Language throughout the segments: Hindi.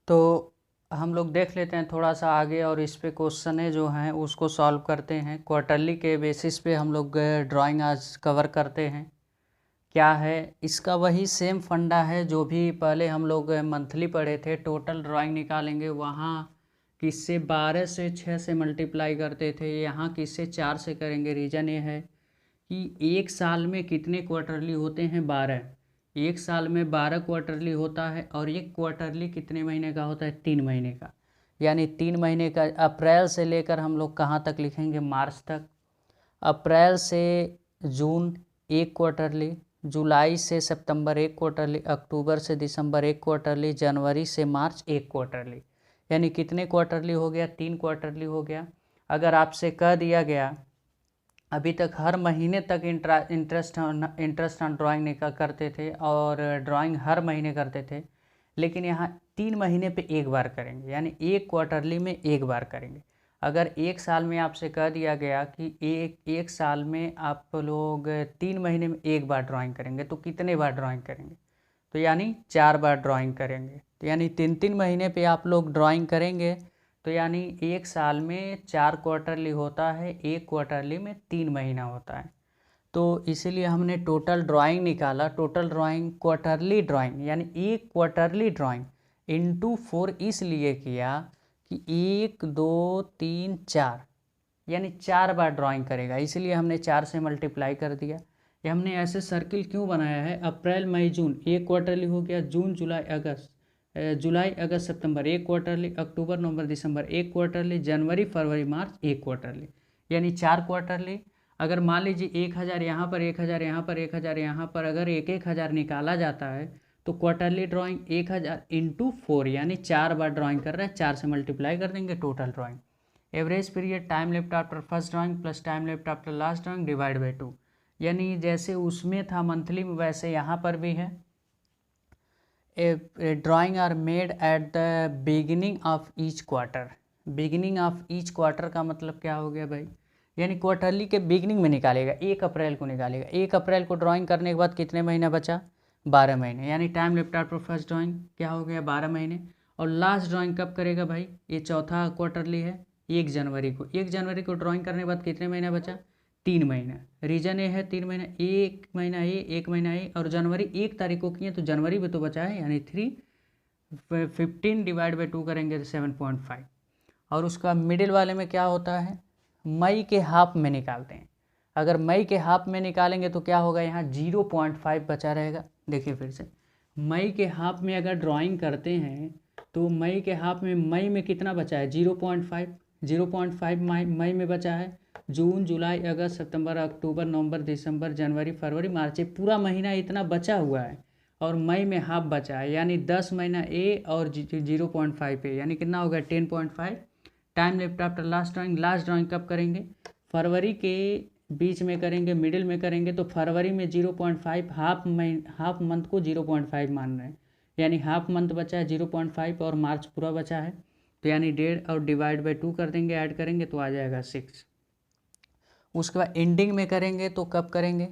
तो हम लोग देख लेते हैं थोड़ा सा आगे और इस पे क्वेश्चन है जो हैं उसको सॉल्व करते हैं। क्वार्टरली के बेसिस पे हम लोग ड्राइंग आज कवर करते हैं। क्या है इसका, वही सेम फंडा है जो भी पहले हम लोग मंथली पढ़े थे। टोटल ड्राइंग निकालेंगे, वहाँ किससे 12 से 6 से मल्टीप्लाई करते थे, यहाँ किससे 4 से करेंगे। रीज़न ये है कि एक साल में कितने क्वार्टरली होते हैं, 12। एक साल में 12 क्वार्टरली होता है और एक क्वार्टरली कितने महीने का होता है, 3 महीने का। यानी 3 महीने का अप्रैल से लेकर हम लोग कहाँ तक लिखेंगे, मार्च तक। अप्रैल से जून एक क्वार्टरली, जुलाई से सितंबर एक क्वार्टरली, अक्टूबर से दिसंबर एक क्वार्टरली, जनवरी से मार्च एक क्वार्टरली। यानी कितने क्वार्टरली हो गया, 3 क्वार्टरली हो गया। अगर आपसे कह दिया गया अभी तक हर महीने तक इंटरेस्ट ऑन ड्राइंग निकाल करते थे और ड्राइंग हर महीने करते थे, लेकिन यहाँ 3 महीने पे एक बार करेंगे, यानी एक क्वार्टरली में एक बार करेंगे। अगर एक साल में आपसे कह दिया गया कि एक साल में आप लोग 3 महीने में एक बार ड्राइंग करेंगे, तो कितने बार ड्राइंग करेंगे, तो यानी 4 बार ड्राइंग करेंगे। तो यानी 3-3 महीने पे आप लोग ड्राइंग करेंगे, तो यानी एक साल में 4 क्वार्टरली होता है, एक क्वार्टरली में 3 महीना होता है। तो इसीलिए हमने टोटल ड्राइंग निकाला। टोटल ड्राइंग क्वार्टरली ड्राइंग यानी एक क्वार्टरली ड्राइंग इंटू 4 इसलिए किया कि 1 2 3 4 यानी 4 बार ड्राइंग करेगा, इसलिए हमने 4 से मल्टीप्लाई कर दिया। ये हमने ऐसे सर्किल क्यों बनाया है, अप्रैल मई जून एक क्वार्टरली हो गया, जून जुलाई अगस्त सितंबर एक क्वार्टरली, अक्टूबर नवंबर दिसंबर एक क्वार्टरली, जनवरी फरवरी मार्च एक क्वार्टरली, यानी 4 क्वार्टरली। अगर मान लीजिए 1000 यहाँ पर, 1000 यहाँ पर, 1000 यहाँ पर, अगर 1-1000 निकाला जाता है तो क्वार्टरली ड्राइंग 1000 इंटू 4 यानी 4 बार ड्राइंग कर रहा है, 4 से मल्टीप्लाई कर देंगे total drawing. Average period time left after first drawing plus time left after last drawing divide by 2, यानी जैसे उसमें था मंथली में वैसे यहाँ पर भी है। A drawing are made at the beginning of each quarter. Beginning of each quarter का मतलब क्या हो गया भाई, यानी क्वार्टरली के बिगिनिंग में निकालेगा, 1 अप्रैल को निकालेगा। 1 अप्रैल को ड्राइंग करने के बाद कितने महीना बचा, 12 महीने, यानी time left after first drawing क्या हो गया, 12 महीने। और लास्ट ड्राइंग कब करेगा भाई, ये चौथा क्वार्टरली है, 1 जनवरी को। 1 जनवरी को ड्राइंग करने के बाद कितने महीना बचा, 3 महीना। रीजन ये है 3 महीना, 1 महीना ये, 1 महीना ये, और जनवरी 1 तारीख को किए तो जनवरी भी तो बचा है, यानी 15 डिवाइड बाई 2 करेंगे तो 7.5। और उसका मिडिल वाले में क्या होता है, मई के हाफ में निकालते हैं। अगर मई के हाफ में निकालेंगे तो क्या होगा, यहाँ 0.5 बचा रहेगा। देखिए फिर से, मई के हाफ में अगर ड्राइंग करते हैं तो मई के हाफ में, मई में कितना बचा है, 0.5। 0.5 मई में बचा है। जून जुलाई अगस्त सितंबर अक्टूबर नवंबर दिसंबर जनवरी फरवरी मार्च, ये पूरा महीना इतना बचा हुआ है और मई में हाफ बचा है, यानी 10 महीना ए और 0.5 ए, यानी कितना होगा 10.5। Time left after last drawing, last drawing कब करेंगे, फरवरी के बीच में करेंगे, मिडिल में करेंगे, तो फरवरी में 0.5, हाफ मंथ को 0.5 मान रहे हैं, यानी हाफ मंथ बचा है 0.5 और मार्च पूरा बचा है, तो यानी 1.5 और डिवाइड बाई 2 कर देंगे, ऐड करेंगे तो आ जाएगा 6। उसके बाद एंडिंग में करेंगे तो कब करेंगे,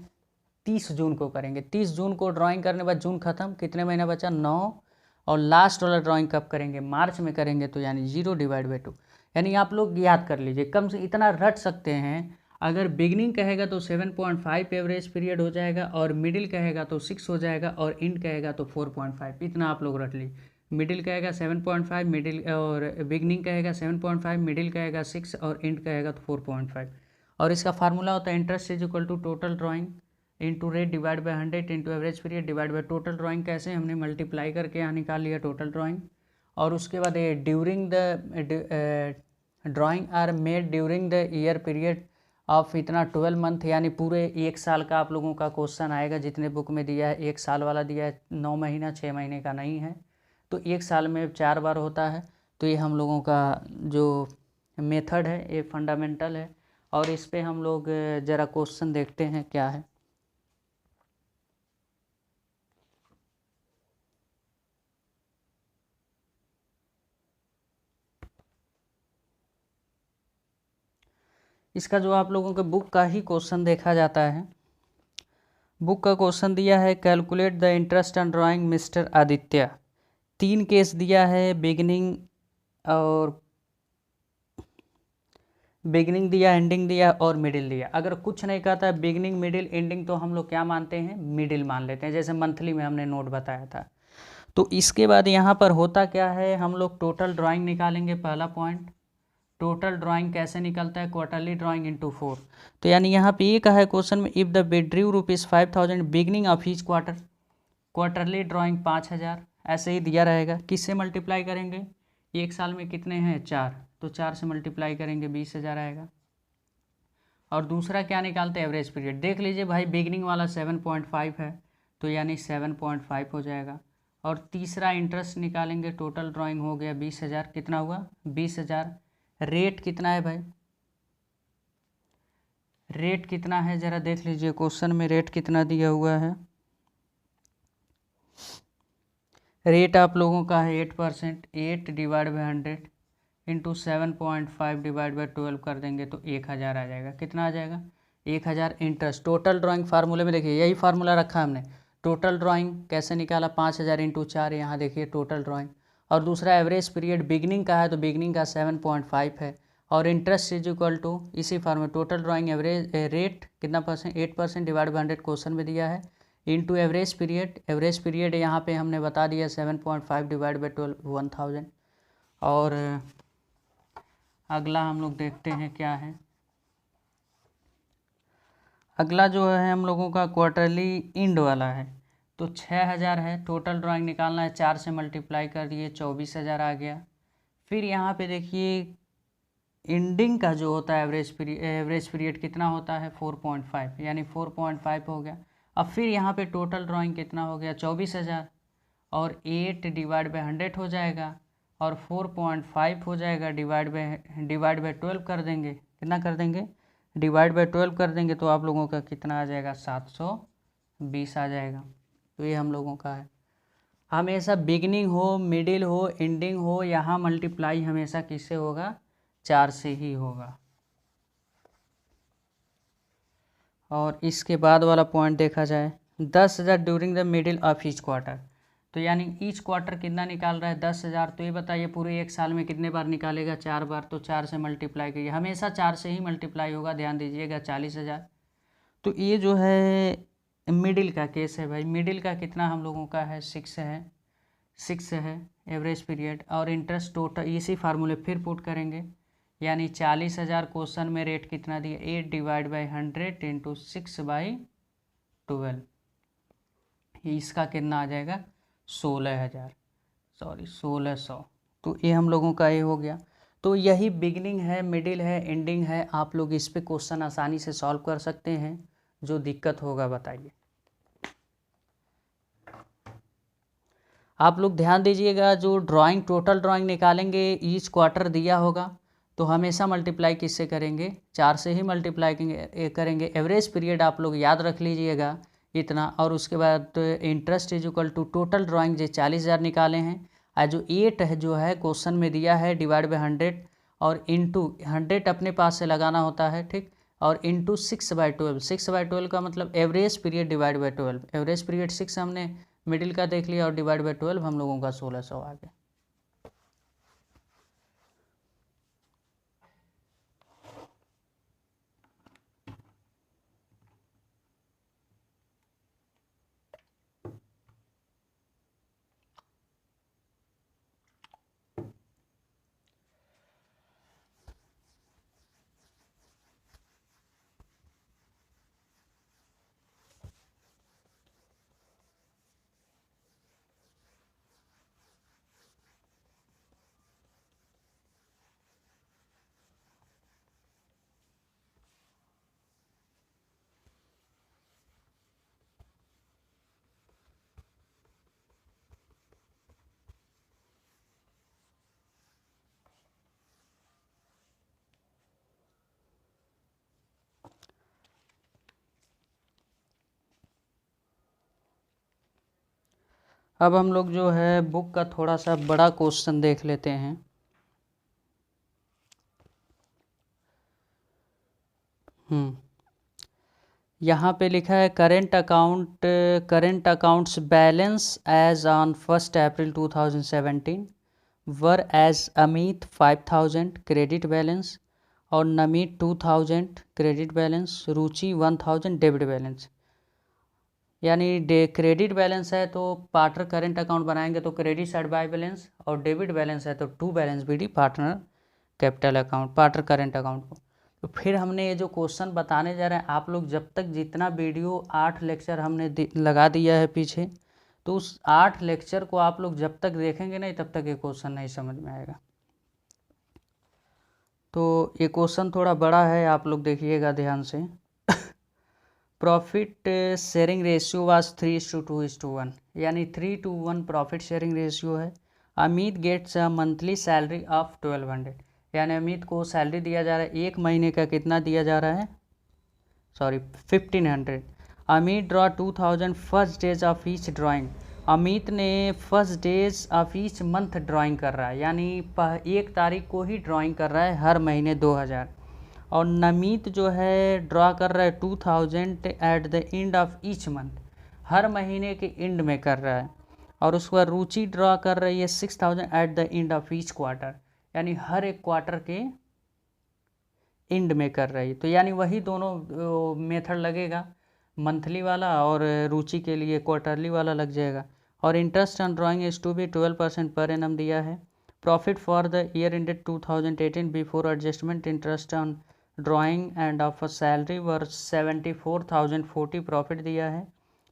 30 जून को करेंगे। 30 जून को ड्राइंग करने के बाद जून खत्म, कितने महीना बचा, 9। और लास्ट वाला ड्राइंग कब करेंगे, मार्च में करेंगे, तो यानी 0 डिवाइड बाई 2। यानी आप लोग याद कर लीजिए, कम से इतना रट सकते हैं। अगर बिगनिंग कहेगा तो 7.5 एवरेज पीरियड हो जाएगा, और मिडिल कहेगा तो 6 हो जाएगा, और एंड कहेगा तो 4.5। इतना आप लोग रट लीजिए। मिडिल कहेगा 7.5, मिडिल और बिगनिंग कहेगा 7.5, मिडिल कहेगा 6 और एंड कहेगा तो 4.5। और इसका फार्मूला होता है interest is equal to total drawing into rate divide by 100 into average period divide by total drawing. कैसे, हमने मल्टीप्लाई करके यहाँ निकाल लिया टोटल ड्राइंग। और उसके बाद ये during the drawing are made during the year period of इतना 12 मंथ, यानी पूरे 1 साल का आप लोगों का क्वेश्चन आएगा। जितने बुक में दिया है 1 साल वाला दिया है, 9 महीना 6 महीने का नहीं है, तो 1 साल में 4 बार होता है। तो ये हम लोगों का जो मेथड है ये फंडामेंटल है, और इस पे हम लोग ज़रा क्वेश्चन देखते हैं क्या है। इसका जो आप लोगों के बुक का ही क्वेश्चन देखा जाता है। बुक का क्वेश्चन दिया है, calculate the interest on drawing mister Aditya 3 case दिया है, बिगिनिंग दिया, एंडिंग दिया और मिडिल दिया। अगर कुछ नहीं कहता है बिगिनिंग मिडिल एंडिंग तो हम लोग क्या मानते हैं, मिडिल मान लेते हैं, जैसे मंथली में हमने नोट बताया था। तो इसके बाद यहाँ पर होता क्या है, हम लोग टोटल ड्राइंग निकालेंगे। पहला पॉइंट, टोटल ड्राइंग कैसे निकलता है, क्वार्टरली ड्राइंग इंटू 4। तो यानी यहाँ पे ये कहा है क्वेश्चन में, if the विड्रीव ₹5,000 beginning of each quarter, quarterly drawing 5,000, ऐसे ही दिया रहेगा। किससे मल्टीप्लाई करेंगे, एक साल में कितने हैं 4, तो 4 से मल्टीप्लाई करेंगे 20,000 आएगा। और दूसरा क्या निकालते हैं, एवरेज पीरियड। देख लीजिए भाई, बिगनिंग वाला 7.5 है, तो यानी 7.5 हो जाएगा। और तीसरा इंटरेस्ट निकालेंगे, टोटल ड्राइंग हो गया 20,000, कितना हुआ 20,000। रेट कितना है भाई, रेट कितना है ज़रा देख लीजिए, क्वेश्चन में रेट कितना दिया हुआ है। रेट आप लोगों का है 8%, 8 divide by 100 into 7.5 divide by 12 कर देंगे तो 1,000 आ जाएगा। कितना आ जाएगा, 1,000 इंटरेस्ट। टोटल ड्राइंग फार्मूले में देखिए यही फार्मूला रखा है हमने। टोटल ड्राइंग कैसे निकाला, 5,000 इंटू 4, यहाँ देखिए टोटल ड्राइंग। और दूसरा एवरेज पीरियड बिगनिंग का है, तो बिगनिंग का 7.5 है। और इंटरेस्ट इज इक्वल टू इसी फार्मूले, टोटल ड्राइंग एवरेज रेट कितना परसेंट, 8% डिवाइड बाई 100 क्वेश्चन में दिया है, into average period. Average period यहाँ पे हमने बता दिया 7.5 डिवाइड बाई 12, 1,000। और अगला हम लोग देखते हैं क्या है। अगला जो है हम लोगों का क्वार्टरली इंड वाला है, तो 6,000 है, टोटल ड्राइंग निकालना है, 4 से मल्टीप्लाई कर दिए 24,000 आ गया। फिर यहाँ पे देखिए इंडिंग का जो होता है एवरेज पीरियड कितना होता है 4.5, यानी 4.5 हो गया। अब फिर यहाँ पे टोटल ड्राइंग कितना हो गया 24,000, और 8 डिवाइड बाई 100 हो जाएगा, और 4.5 हो जाएगा, डिवाइड बाई 12 कर देंगे। कितना कर देंगे, डिवाइड बाई 12 कर देंगे, तो आप लोगों का कितना आ जाएगा 720 आ जाएगा। तो ये हम लोगों का है। हमेशा बिगनिंग हो, मिडिल हो, एंडिंग हो, यहाँ मल्टीप्लाई हमेशा किससे होगा, 4 से ही होगा। और इसके बाद वाला पॉइंट देखा जाए, 10,000 during the middle of each quarter, तो यानी ईच क्वार्टर कितना निकाल रहा है 10,000। तो ये बताइए पूरे एक साल में कितने बार निकालेगा, 4 बार, तो 4 से मल्टीप्लाई करिए, हमेशा 4 से ही मल्टीप्लाई होगा, ध्यान दीजिएगा 40,000। तो ये जो है मिडिल का केस है भाई। मिडिल का कितना हम लोगों का है 6 है, 6 है एवरेज पीरियड। और इंटरेस्ट टोटल इसी फार्मूले फिर पुट करेंगे, यानी 40,000 क्वेश्चन में रेट कितना दिया, 8 डिवाइड बाई 100 इंटू 6/12, इसका कितना आ जाएगा 16,000, सॉरी 1600। तो ये हम लोगों का ये हो गया। तो यही बिगनिंग है, मिडिल है, एंडिंग है। आप लोग इस पे क्वेश्चन आसानी से सॉल्व कर सकते हैं। जो दिक्कत होगा बताइए। आप लोग ध्यान दीजिएगा, जो ड्राइंग टोटल ड्राइंग निकालेंगे, ईच क्वार्टर दिया होगा तो हमेशा मल्टीप्लाई किससे करेंगे, 4 से ही मल्टीप्लाई करेंगे। एवरेज पीरियड आप लोग याद रख लीजिएगा इतना। और उसके बाद interest is equal to total drawing जो 40,000 निकाले हैं, और जो 8 है जो है क्वेश्चन में दिया है, डिवाइड बाई 100, और इंटू 100 अपने पास से लगाना होता है, ठीक। और इंटू 6/12, 6/12 का मतलब average period divide by 12। Average period 6 हमने मिडिल का देख लिया, और डिवाइड बाई 12 हम लोगों का 1600 आ गया। अब हम लोग जो है बुक का थोड़ा सा बड़ा क्वेश्चन देख लेते हैं। यहाँ पे लिखा है current accounts balance as on 1 April 2017 were as Amit 5000 credit balance और Namit 2000 credit balance, Ruchi 1000 debit balance. यानी क्रेडिट बैलेंस है तो पार्टनर करेंट अकाउंट बनाएंगे तो क्रेडिट साइड बाय बैलेंस, और डेबिट बैलेंस है तो to balance BD partner capital account partner current account को। तो फिर हमने ये जो क्वेश्चन बताने जा रहे हैं, आप लोग जब तक जितना वीडियो 8 लेक्चर हमने लगा दिया है पीछे, तो उस 8 लेक्चर को आप लोग जब तक देखेंगे नहीं तब तक ये क्वेश्चन नहीं समझ में आएगा। तो ये क्वेश्चन थोड़ा बड़ा है, आप लोग देखिएगा ध्यान से। प्रॉफिट शेयरिंग रेशियो वाज 3:2:1, यानी 3:1 प्रॉफिट शेयरिंग रेशियो है। Amit gets a monthly salary of 1200, यानी अमित को सैलरी दिया जा रहा है, एक महीने का कितना दिया जा रहा है, 1500। Amit draw 2000 first days of each drawing, Amit ने first days of each month drawing कर रहा है, यानी 1 तारीख को ही ड्राइंग कर रहा है हर महीने 2000। और नमित जो है ड्रा कर रहा है 2000 at the end of each month, हर महीने के एंड में कर रहा है। और उसके बाद रुचि ड्रा कर रही है 6000 eight the end of each quarter, यानी हर एक क्वार्टर के एंड में कर रही है। तो यानी वही दोनों मेथड लगेगा, मंथली वाला और रुचि के लिए क्वार्टरली वाला लग जाएगा। और interest on drawing is to be 12% per annum दिया है। Profit for the year ended 2018 before adjustment interest on drawing and of a salary were 74,040 profit दिया है।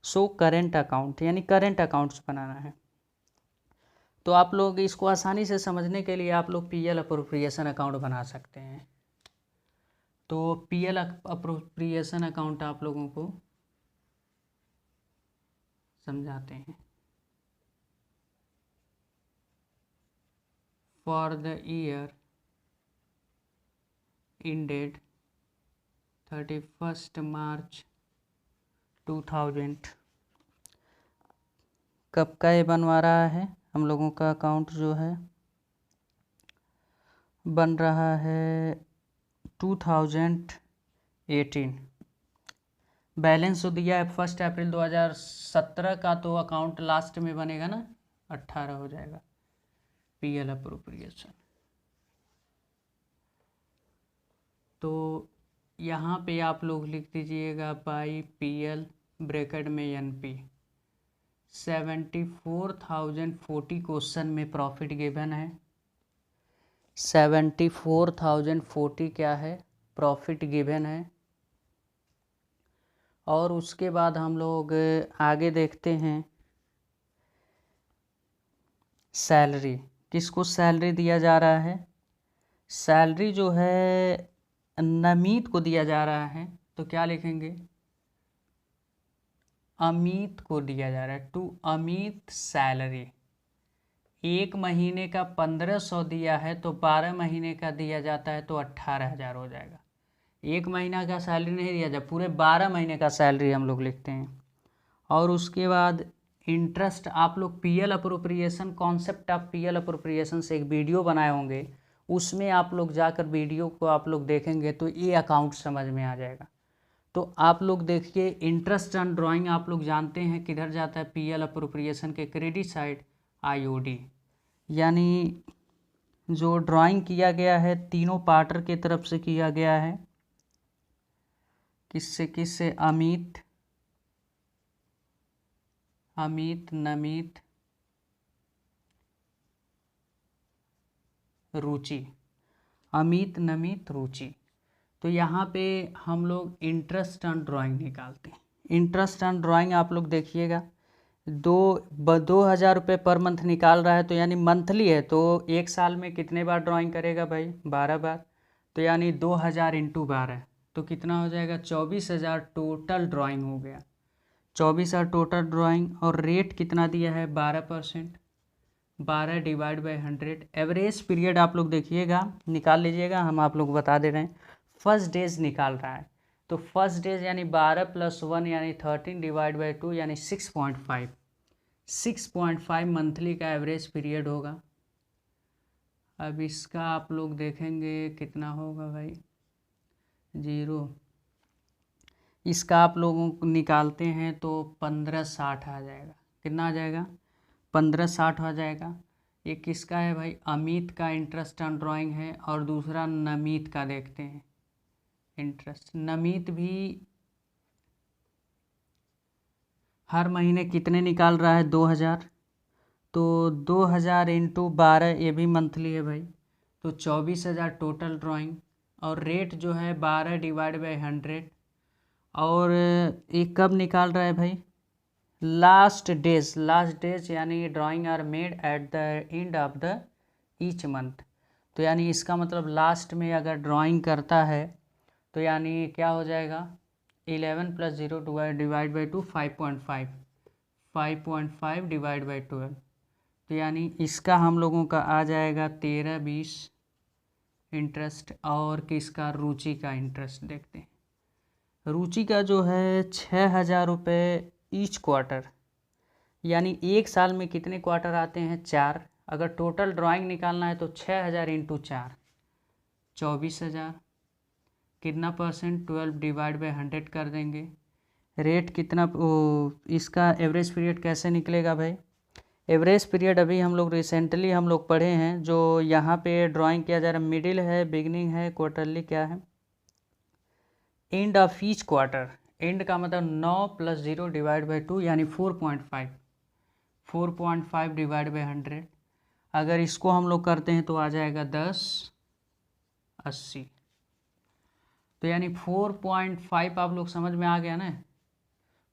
सो करेंट अकाउंट, यानी करेंट अकाउंट्स बनाना है। तो आप लोग इसको आसानी से समझने के लिए आप लोग पीएल अप्रोप्रिएशन अकाउंट बना सकते हैं। तो पीएल अप्रोप्रिएशन अकाउंट आप लोगों को समझाते हैं। फॉर द ईयर ended 31 मार्च 2000, कब का ये बनवा रहा है, हम लोगों का अकाउंट जो है बन रहा है 2018। बैलेंस तो दिया है 1 अप्रैल 2017 का, तो अकाउंट लास्ट में बनेगा ना, 18 हो जाएगा पीएल अप्रोप्रिएशन। तो यहाँ पे आप लोग लिख दीजिएगा बाई पीएल ब्रैकेट में एनपी 74,040 क्वेश्चन में प्रॉफिट गिवन है। 74,040 क्या है, प्रॉफिट गिवन है। और उसके बाद हम लोग आगे देखते हैं सैलरी, किसको सैलरी दिया जा रहा है, सैलरी जो है नमित को दिया जा रहा है, तो क्या लिखेंगे, अमित को दिया जा रहा है, टू अमित सैलरी। एक महीने का 1500 दिया है तो 12 महीने का दिया जाता है तो 18,000 हो जाएगा। एक महीना का सैलरी नहीं दिया जाए, पूरे 12 महीने का सैलरी हम लोग लिखते हैं। और उसके बाद इंटरेस्ट, आप लोग PL appropriation, concept of PL appropriation से एक वीडियो बनाए होंगे, उसमें आप लोग जाकर वीडियो को आप लोग देखेंगे तो ये अकाउंट समझ में आ जाएगा। तो आप लोग देखिए, इंटरेस्ट ऑन ड्राइंग आप लोग जानते हैं किधर जाता है, पीएल अप्रोप्रिएशन के क्रेडिट साइड आईओडी, यानी जो ड्राइंग किया गया है तीनों पार्टनर की तरफ से किया गया है, किससे किससे, अमित, नमित, रुचि, अमित, नमित, रुचि। तो यहाँ पे हम लोग इंटरेस्ट ऑन ड्राइंग निकालते हैं। इंटरेस्ट ऑन ड्राइंग आप लोग देखिएगा, 2,000 रुपये पर मंथ निकाल रहा है, तो यानी मंथली है, तो एक साल में कितने बार ड्राइंग करेगा भाई, 12 बार। तो यानी 2,000 इंटू 12, तो कितना हो जाएगा, 24,000 टोटल ड्राइंग हो गया, 24,000 टोटल ड्राइंग। और रेट कितना दिया है, 12%, 12 डिवाइड बाई 100। एवरेज पीरियड आप लोग देखिएगा, निकाल लीजिएगा, हम आप लोग बता दे रहे हैं। फर्स्ट डेज निकाल रहा है, तो फर्स्ट डेज यानी 12 + 1 यानी 13 डिवाइड बाई 2 यानी 6.5 मंथली का एवरेज पीरियड होगा। अब इसका आप लोग देखेंगे कितना होगा भाई, 0, इसका आप लोगों को निकालते हैं तो 1560 आ जाएगा। कितना आ जाएगा? 1560 आ जाएगा। एक किसका है भाई? अमित का इंटरेस्ट ऑन ड्राइंग है, और दूसरा नमित का देखते हैं इंटरेस्ट। नमित भी हर महीने कितने निकाल रहा है? 2000। तो 2000 इंटू 12, ये भी मंथली है भाई, तो 24,000 टोटल ड्राइंग। और रेट जो है 12 डिवाइड बाई 100। और ये कब निकाल रहा है भाई? लास्ट डेज यानी drawing are made at the end of the each month. तो यानी इसका मतलब लास्ट में अगर ड्राइंग करता है तो यानी क्या हो जाएगा? 11 + 0 डिवाइड बाई 2 5.5, 5.5 डिवाइड बाई 12। तो यानी इसका हम लोगों का आ जाएगा 13-20 इंटरेस्ट। और किसका? रुचि का इंटरेस्ट देखते हैं। रुचि का जो है 6,000 रुपये ईच क्वार्टर, यानी एक साल में कितने क्वार्टर आते हैं? 4। अगर टोटल ड्राइंग निकालना है तो 6,000 इंटू 4 24,000। कितना परसेंट? 12 डिवाइड बाई 100 कर देंगे। रेट कितना? इसका एवरेज पीरियड कैसे निकलेगा भाई? एवरेज पीरियड अभी हम लोग रिसेंटली हम लोग पढ़े हैं, जो यहाँ पे ड्राइंग किया जा रहा है। मिडिल है, बिगनिंग है, क्वार्टरली क्या है? And of each quarter. And का मतलब 9 + 0 डिवाइड बाई 2 यानी 4.5, 4.5 डिवाइड बाई 100। अगर इसको हम लोग करते हैं तो आ जाएगा 1080। तो यानी 4.5 आप लोग समझ में आ गया ना?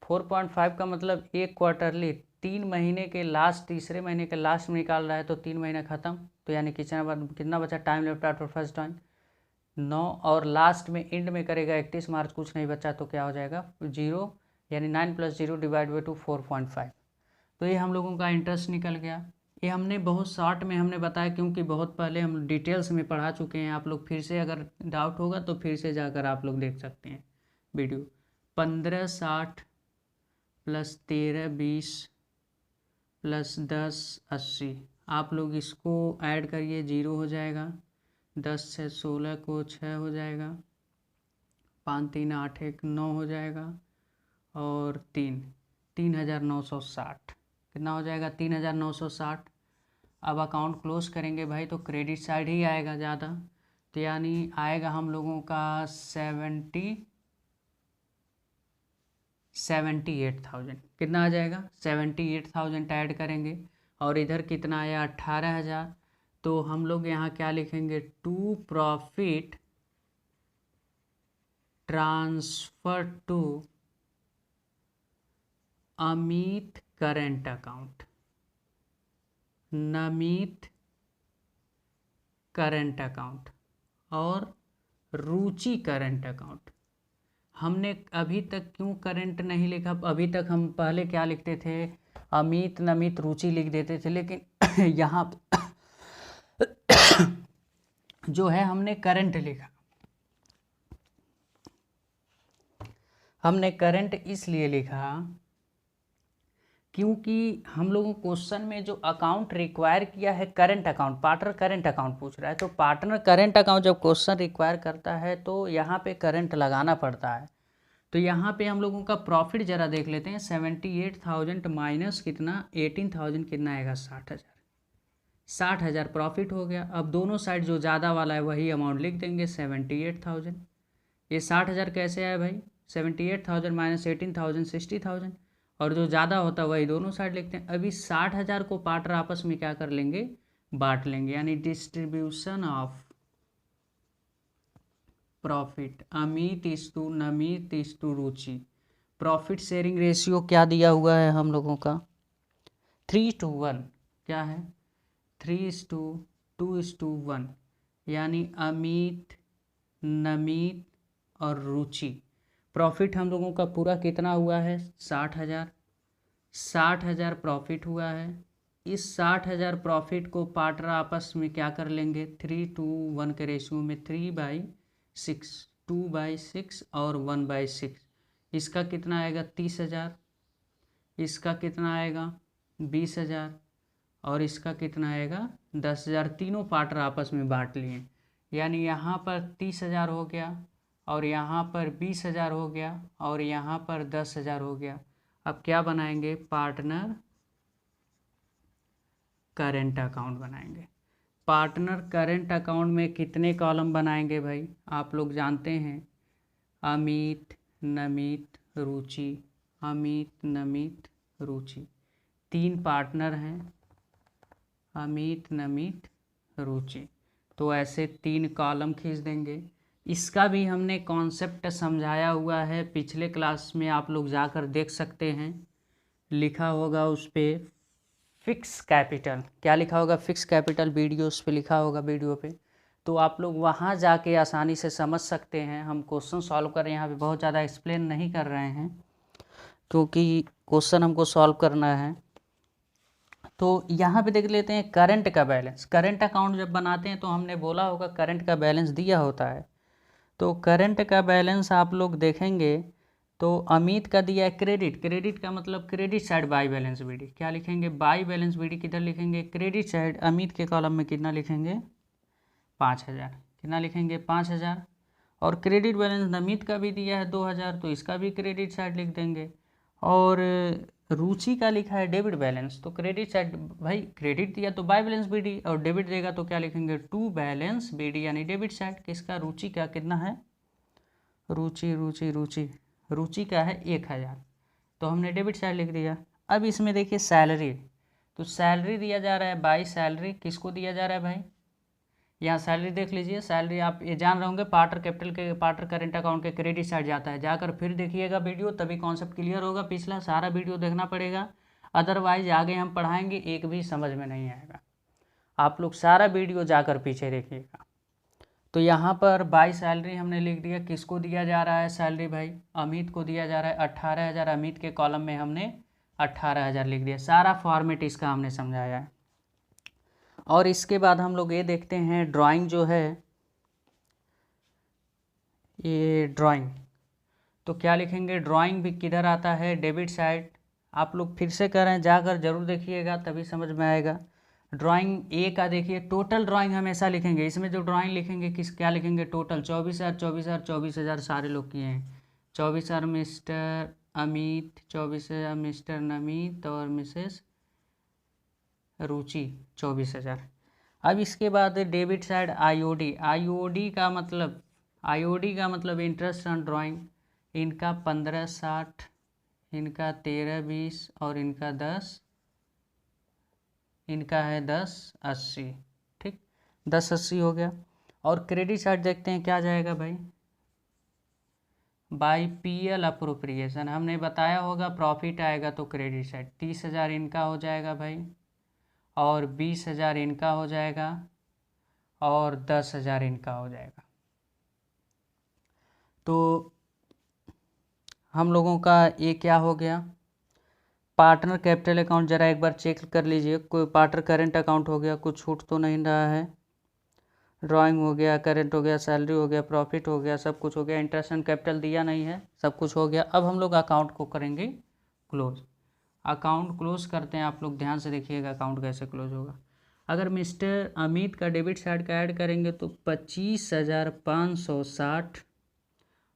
4.5 का मतलब एक क्वार्टरली 3 महीने के लास्ट, तीसरे महीने के लास्ट में निकाल रहा है, तो 3 महीना ख़त्म। तो यानी कितना बचा? Time left after first drawing 9, और लास्ट में एंड में करेगा 31 मार्च, कुछ नहीं बचा तो क्या हो जाएगा? 0, यानी 9 + 0 डिवाइड बाई 2 4.5। तो ये हम लोगों का इंटरेस्ट निकल गया। ये हमने बहुत शॉर्ट में हमने बताया, क्योंकि बहुत पहले हम डिटेल्स में पढ़ा चुके हैं। आप लोग फिर से अगर डाउट होगा तो फिर से जाकर आप लोग देख सकते हैं वीडियो। 1560 + 1320 + 1080, आप लोग इसको ऐड करिए, 0 हो जाएगा। 10 से 16 को 6 हो जाएगा, 5 3 8 1 9 हो जाएगा, और 3,960। कितना हो जाएगा? 3,960। अब अकाउंट क्लोज करेंगे भाई, तो क्रेडिट साइड ही आएगा ज़्यादा। तो यानी आएगा हम लोगों का 78,000। कितना आ जाएगा? 78,000 ऐड करेंगे। और इधर कितना आया? 18,000। तो हम लोग यहाँ क्या लिखेंगे? To profit transfer to Amit current account, Namit current account, और रुचि करेंट अकाउंट। हमने अभी तक क्यों करंट नहीं लिखा? अभी तक हम पहले क्या लिखते थे? अमित, नमित, रुचि लिख देते थे, लेकिन यहाँ जो है हमने करंट लिखा। हमने करंट इसलिए लिखा क्योंकि हम लोगों क्वेश्चन में जो अकाउंट रिक्वायर किया है current account, partner current account पूछ रहा है। तो पार्टनर करंट अकाउंट जब क्वेश्चन रिक्वायर करता है तो यहाँ पे करंट लगाना पड़ता है। तो यहाँ पे हम लोगों का प्रॉफिट ज़रा देख लेते हैं। 78,000 माइनस कितना? 18,000 कितना आएगा? 60,000। 60,000 प्रॉफिट हो गया। अब दोनों साइड जो ज़्यादा वाला है वही अमाउंट लिख देंगे, 78,000। ये 60,000 कैसे आया भाई? 78,000 माइनस 18,000 60,000, और जो ज़्यादा होता है वही दोनों साइड लिखते हैं। अभी 60,000 को पार्टनर आपस में क्या कर लेंगे? बांट लेंगे, यानी distribution of profit. Amit is to Namit is to Ruchi. Profit sharing ratio क्या दिया हुआ है हम लोगों का? 3:1। क्या है? 3:2:1, यानी अमित, नमित और रुचि। प्रॉफिट हम लोगों का पूरा कितना हुआ है? 60,000। 60,000 प्रॉफिट हुआ है। इस 60,000 प्रॉफिट को पार्टनर आपस में क्या कर लेंगे? 3:1 के रेशियो में 3/6, 2/6 और 1/6। इसका कितना आएगा? 30,000। इसका कितना आएगा? 20,000। और इसका कितना आएगा? 10,000। तीनों पार्टनर आपस में बांट लिए, यानी यहाँ पर 30,000 हो गया, और यहाँ पर 20,000 हो गया और यहाँ पर 10,000 हो गया। अब क्या बनाएंगे, पार्टनर करेंट अकाउंट बनाएंगे। पार्टनर करेंट अकाउंट में कितने कॉलम बनाएंगे भाई, आप लोग जानते हैं, अमित, नमित, रुचि, अमित, नमित, रुचि, 3 पार्टनर हैं, अमित, नमित, रुचि। तो ऐसे 3 कॉलम खींच देंगे। इसका भी हमने कॉन्सेप्ट समझाया हुआ है पिछले क्लास में, आप लोग जाकर देख सकते हैं, लिखा होगा उस पर फिक्स कैपिटल। क्या लिखा होगा, फिक्स कैपिटल, वीडियो उस पर लिखा होगा वीडियो पे। तो आप लोग वहाँ जाके आसानी से समझ सकते हैं। हम क्वेश्चन सॉल्व कर रहे हैं, यहाँ पे बहुत ज़्यादा एक्सप्लेन नहीं कर रहे हैं क्योंकि क्वेश्चन हमको सॉल्व करना है। तो यहाँ पे देख लेते हैं करंट का बैलेंस। करंट अकाउंट जब बनाते हैं तो हमने बोला होगा करंट का बैलेंस दिया होता है। तो करंट का बैलेंस आप लोग देखेंगे तो अमित का दिया है क्रेडिट। क्रेडिट का मतलब credit side by balance BD. क्या लिखेंगे, बाई बैलेंस बीडी किधर लिखेंगे, क्रेडिट साइड अमित के कॉलम में कितना लिखेंगे, 5,000। कितना लिखेंगे, 5,000। और क्रेडिट बैलेंस नमित का भी दिया है 2,000, तो इसका भी क्रेडिट साइड लिख देंगे। और रुचि का लिखा है डेबिट बैलेंस, तो क्रेडिट साइड, भाई क्रेडिट दिया तो बाय बैलेंस बीडी, और डेबिट देगा तो क्या लिखेंगे, टू बैलेंस बीडी, यानी डेबिट साइड। किसका, रुचि का कितना है, रुचि रुचि रुचि रुचि का है 1,000, तो हमने डेबिट साइड लिख दिया। अब इसमें देखिए सैलरी, तो सैलरी दिया जा रहा है बाई सैलरी, किसको दिया जा रहा है भाई, यहाँ सैलरी देख लीजिए। सैलरी आप ये जान रहे होंगे, पार्टनर कैपिटल के, पार्टनर करेंट अकाउंट के क्रेडिट साइड जाता है। जाकर फिर देखिएगा वीडियो, तभी कॉन्सेप्ट क्लियर होगा। पिछला सारा वीडियो देखना पड़ेगा, अदरवाइज आगे हम पढ़ाएंगे एक भी समझ में नहीं आएगा। आप लोग सारा वीडियो जाकर पीछे देखिएगा। तो यहाँ पर बाई सैलरी हमने लिख दिया, किसको दिया जा रहा है सैलरी भाई, अमित को दिया जा रहा है 18,000। अमित के कॉलम में हमने 18,000 लिख दिया। सारा फॉर्मेट इसका हमने समझाया है। और इसके बाद हम लोग ये देखते हैं ड्राइंग जो है, ये ड्राइंग, तो क्या लिखेंगे, ड्राइंग भी किधर आता है, डेबिट साइड। आप लोग फिर से कर रहे हैं, जाकर जरूर देखिएगा तभी समझ में आएगा। ड्राइंग ए का देखिए, टोटल ड्राइंग हमेशा लिखेंगे। इसमें जो ड्राइंग लिखेंगे किस, क्या लिखेंगे, टोटल 24,000 24,000 24,000 सारे लोग किए हैं। 24,000 मिस्टर अमित, 24,000 मिस्टर नमित और मिसेस रुचि 24,000। अब इसके बाद डेबिट साइड आईओडी। आईओडी का मतलब, आईओडी का मतलब इंटरेस्ट ऑन ड्राइंग। इनका 15,60, इनका 13,20 और इनका 10, इनका है 10,80। ठीक, 10,80 हो गया। और क्रेडिट साइड देखते हैं क्या जाएगा भाई, बाई पीएल अप्रोप्रिएशन। हमने बताया होगा प्रॉफिट आएगा तो क्रेडिट साइड 30,000 इनका हो जाएगा भाई, और 20,000 इनका हो जाएगा, और 10,000 इनका हो जाएगा। तो हम लोगों का ये क्या हो गया, पार्टनर कैपिटल अकाउंट। जरा एक बार चेक कर लीजिए, कोई पार्टनर करेंट अकाउंट हो गया, कुछ छूट तो नहीं रहा है। ड्राइंग हो गया, करेंट हो गया, सैलरी हो गया, प्रॉफिट हो गया, सब कुछ हो गया। इंटरेस्ट एंड कैपिटल दिया नहीं है, सब कुछ हो गया। अब हम लोग अकाउंट को करेंगे क्लोज। अकाउंट क्लोज करते हैं, आप लोग ध्यान से देखिएगा अकाउंट कैसे क्लोज होगा। अगर मिस्टर अमित का डेबिट साइड का ऐड करेंगे तो 25,560,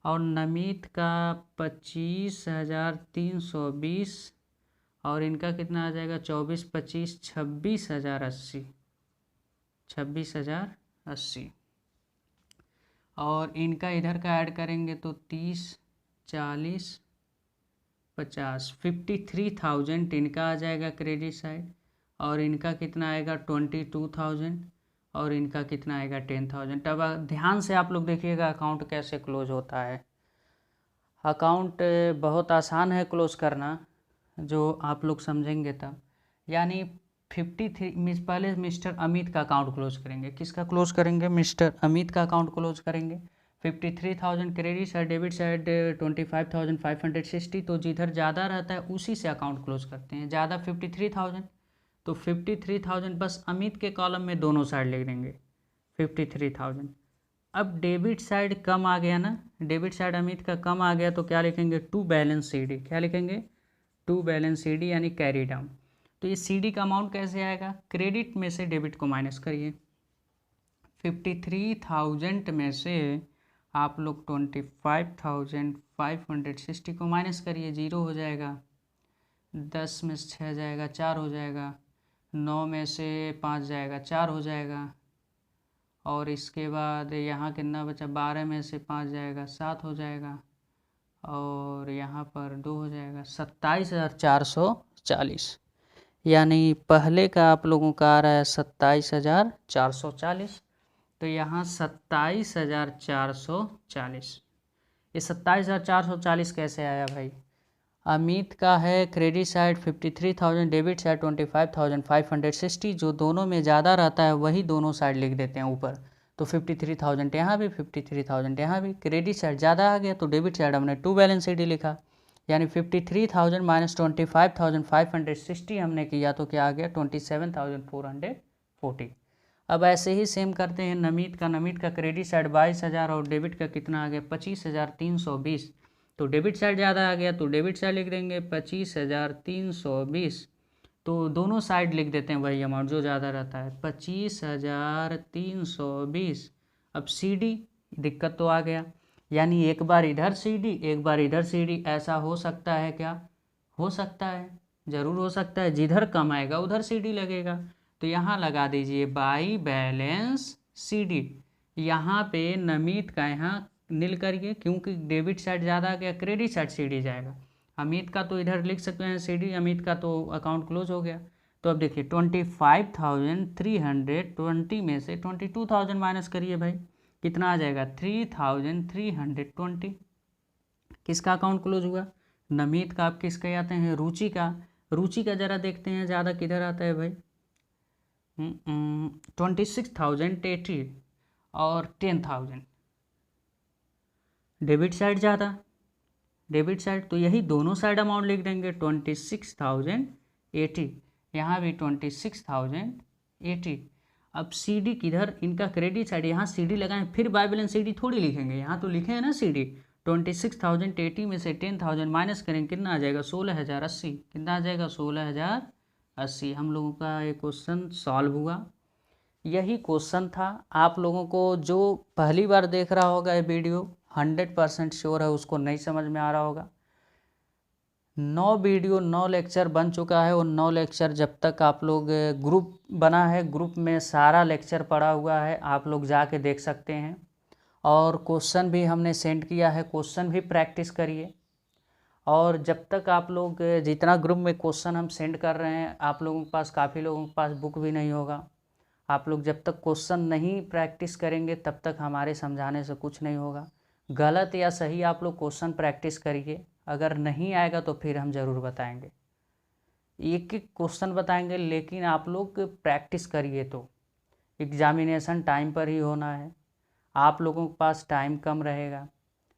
और नमित का 25,320, और इनका कितना आ जाएगा, 24, 25, 26,080, 26,080। और इनका इधर का ऐड करेंगे तो 30, 40, 50, 53,000 इनका आ जाएगा क्रेडिट साइड। और इनका कितना आएगा, 22,000, और इनका कितना आएगा, 10,000। अब ध्यान से आप लोग देखिएगा अकाउंट कैसे क्लोज होता है। अकाउंट बहुत आसान है क्लोज करना, जो आप लोग समझेंगे तब। यानी 53, पहले मिस्टर अमित का अकाउंट क्लोज करेंगे। किसका क्लोज करेंगे, मिस्टर अमित का अकाउंट क्लोज करेंगे। 53,000 क्रेडिट साइड, डेबिट साइड 25,560। तो जिधर ज़्यादा रहता है उसी से अकाउंट क्लोज करते हैं। ज़्यादा 53,000, तो 53,000 बस अमित के कॉलम में दोनों साइड लिख देंगे 53,000। अब डेबिट साइड कम आ गया ना, डेबिट साइड अमित का कम आ गया, तो क्या लिखेंगे, टू बैलेंस सीडी। क्या लिखेंगे, टू बैलेंस सीडी, यानी कैरी डाउन। तो ये सीडी का अमाउंट कैसे आएगा, क्रेडिट में से डेबिट को माइनस करिए। 53,000 में से आप लोग 25,560 को माइनस करिए, 0 हो जाएगा। 10 में से 6 जाएगा, 4 हो जाएगा। 9 में से 5 जाएगा, 4 हो जाएगा। और इसके बाद यहाँ कितना बचा, 12 में से 5 जाएगा, 7 हो जाएगा। और यहाँ पर 2 हो जाएगा, 27,440। यानी पहले का आप लोगों का आ रहा है 27,440, तो यहाँ 27,440। ये 27,440 कैसे आया भाई? अमित का है क्रेडिट साइड 53,000, डेबिट साइड 25,560। जो दोनों में ज़्यादा रहता है वही दोनों साइड लिख देते हैं ऊपर। तो 53,000 यहाँ भी, 53,000 यहाँ भी। क्रेडिट साइड ज़्यादा आ गया तो डेबिट साइड हमने टू बैलेंस शीट ही लिखा। यानी 53,000 माइनस 25,560 हमने किया तो क्या आ गया, 27,440। अब ऐसे ही सेम करते हैं नमित का क्रेडिट साइड 22,000 और डेबिट का कितना आ गया, 25,320। तो डेबिट साइड ज़्यादा आ गया तो डेबिट साइड लिख देंगे 25,320। तो दोनों साइड लिख देते हैं वही अमाउंट जो ज़्यादा रहता है, 25,320। अब CD दिक्कत तो आ गया, यानी एक बार इधर CD एक बार इधर CD। ऐसा हो सकता है क्या? हो सकता है, ज़रूर हो सकता है। जिधर कम आएगा उधर CD लगेगा। तो यहाँ लगा दीजिए बाई बैलेंस CD। यहाँ पे नमित का यहाँ नील करिए, क्योंकि डेबिट साइड ज़्यादा आ गया, क्रेडिट साइड CD जाएगा। अमित का तो इधर लिख सकते हैं CD, अमित का तो अकाउंट क्लोज हो गया। तो अब देखिए 25,320 में से 22,000 माइनस करिए भाई, कितना आ जाएगा, 3,320। किसका अकाउंट क्लोज हुआ? नमित का। आप किसके आते हैं, रुचि का। रुचि का ज़रा देखते हैं ज़्यादा किधर आता है भाई। 26,080 और 10,000। डेबिट साइड ज़्यादा, डेबिट साइड, तो यही दोनों साइड अमाउंट लिख देंगे 26,080। यहाँ भी 26,080। अब CD किधर, इनका क्रेडिट साइड, यहाँ CD लगाएं फिर बाय बैलेंस CD थोड़ी लिखेंगे, यहाँ तो लिखे हैं ना CD। 26,080 में से 10,000 माइनस करेंगे, कितना आ जाएगा, 16,080। कितना आ जाएगा, 16,080। हम लोगों का ये क्वेश्चन सॉल्व हुआ। यही क्वेश्चन था। आप लोगों को जो पहली बार देख रहा होगा ये वीडियो, 100% श्योर है उसको नहीं समझ में आ रहा होगा। 9 वीडियो 9 लेक्चर बन चुका है, और 9 लेक्चर जब तक आप लोग ग्रुप बना है, ग्रुप में सारा लेक्चर पड़ा हुआ है, आप लोग जाके देख सकते हैं। और क्वेश्चन भी हमने सेंड किया है, क्वेश्चन भी प्रैक्टिस करिए। और जब तक आप लोग जितना ग्रुप में क्वेश्चन हम सेंड कर रहे हैं, आप लोगों के पास, काफ़ी लोगों के पास बुक भी नहीं होगा। आप लोग जब तक क्वेश्चन नहीं प्रैक्टिस करेंगे तब तक हमारे समझाने से कुछ नहीं होगा। गलत या सही आप लोग क्वेश्चन प्रैक्टिस करिए, अगर नहीं आएगा तो फिर हम ज़रूर बताएंगे, एक एक क्वेश्चन बताएंगे, लेकिन आप लोग प्रैक्टिस करिए। तो एग्जामिनेशन टाइम पर ही होना है, आप लोगों के पास टाइम कम रहेगा।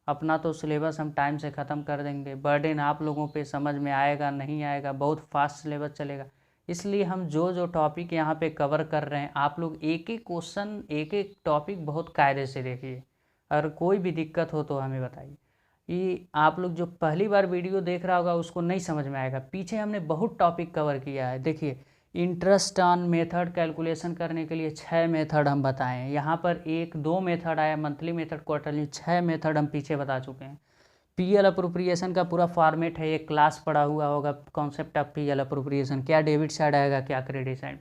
अपना तो सिलेबस हम टाइम से ख़त्म कर देंगे, बर्डन आप लोगों पे समझ में आएगा नहीं आएगा, बहुत फास्ट सिलेबस चलेगा। इसलिए हम जो जो टॉपिक यहाँ पे कवर कर रहे हैं, आप लोग एक एक क्वेश्चन एक एक टॉपिक बहुत कायदे से देखिए। अगर कोई भी दिक्कत हो तो हमें बताइए। ये आप लोग जो पहली बार वीडियो देख रहा होगा उसको नहीं समझ में आएगा, पीछे हमने बहुत टॉपिक कवर किया है। देखिए इंटरेस्ट ऑन मेथड कैलकुलेशन करने के लिए 6 मेथड हम बताएं हैं। यहाँ पर 1-2 मेथड आया, मंथली मेथड, क्वार्टरली, 6 मेथड हम पीछे बता चुके हैं। PL अप्रोप्रिएशन का पूरा फॉर्मेट है, एक क्लास पढ़ा हुआ होगा, कॉन्सेप्ट ऑफ PL अप्रोप्रिएशन, क्या डेबिट साइड आएगा क्या क्रेडिट साइड।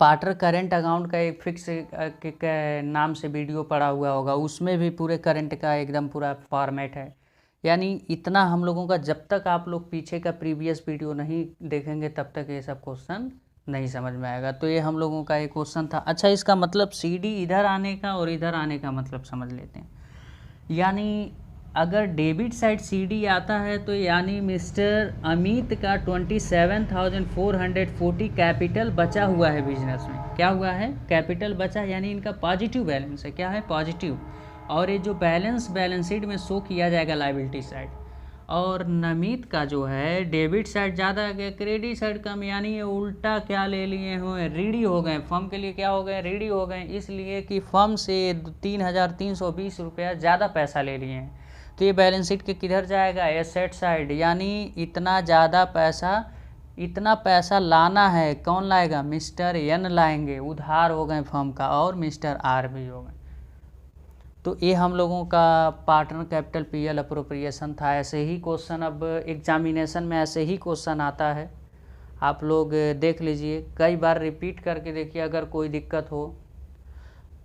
पार्टर करेंट अकाउंट का एक फिक्स के नाम से वीडियो पड़ा हुआ होगा, उसमें भी पूरे करंट का एकदम पूरा फॉर्मेट है। यानी इतना हम लोगों का, जब तक आप लोग पीछे का प्रीवियस वीडियो नहीं देखेंगे तब तक ये सब क्वेश्चन नहीं समझ में आएगा। तो ये हम लोगों का एक क्वेश्चन था। अच्छा, इसका मतलब CD इधर आने का और इधर आने का मतलब समझ लेते हैं। यानी अगर डेबिट साइड CD आता है तो यानी मिस्टर अमित का 27,440 कैपिटल बचा हुआ है बिजनेस में। क्या हुआ है, कैपिटल बचा, यानी इनका पॉजिटिव बैलेंस है। क्या है, पॉजिटिव। और ये जो बैलेंस शीट में शो किया जाएगा लायबिलिटी साइड। और नमित का जो है डेबिट साइड ज़्यादा आ गया, क्रेडिट साइड कम, यानी ये उल्टा क्या ले लिए हुए, रीडी हो गए। फर्म के लिए क्या हो गए, रीडी हो गए, इसलिए कि फर्म से 3,320 रुपया ज़्यादा पैसा ले लिए हैं। तो ये बैलेंस शीट के किधर जाएगा, एसेट साइड। यानी इतना ज़्यादा पैसा, इतना पैसा लाना है, कौन लाएगा, मिस्टर N लाएंगे, उधार हो गए फर्म का, और मिस्टर R भी हो गए। तो ये हम लोगों का पार्टनर कैपिटल पीएल अप्रोप्रिएशन था। ऐसे ही क्वेश्चन अब एग्जामिनेशन में ऐसे ही क्वेश्चन आता है, आप लोग देख लीजिए, कई बार रिपीट करके देखिए, अगर कोई दिक्कत हो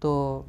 तो